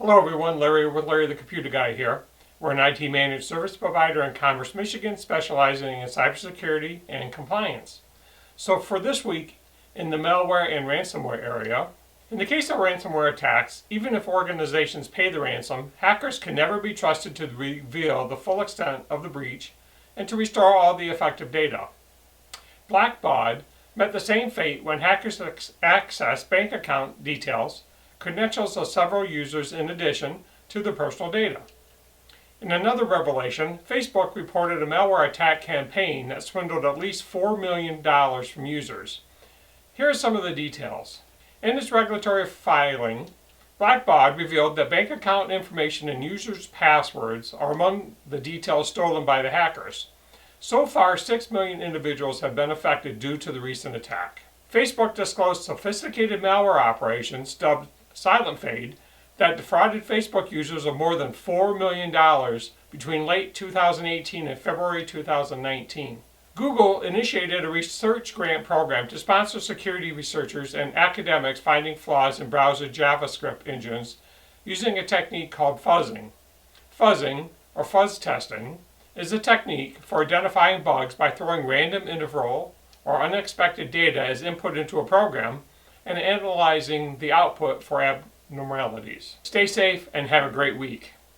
Hello everyone, Larry with Larry the Computer Guy here. We're an IT managed service provider in Commerce, Michigan, specializing in cybersecurity and compliance. So for this week, in the malware and ransomware area, in the case of ransomware attacks, even if organizations pay the ransom, hackers can never be trusted to reveal the full extent of the breach and to restore all the affected data. Blackbaud met the same fate when hackers accessed bank account details, credentials of several users in addition to their personal data. In another revelation, Facebook reported a malware attack campaign that swindled at least $4 million from users. Here are some of the details. In its regulatory filing, Blackbaud revealed that bank account information and users' passwords are among the details stolen by the hackers. So far, 6 million individuals have been affected due to the recent attack. Facebook disclosed sophisticated malware operations dubbed Silent Fade that defrauded Facebook users of more than $4 million between late 2018 and February 2019. Google initiated a research grant program to sponsor security researchers and academics finding flaws in browser JavaScript engines using a technique called fuzzing. Fuzzing, or fuzz testing, is a technique for identifying bugs by throwing random interval or unexpected data as input into a program and analyzing the output for abnormalities. Stay safe and have a great week.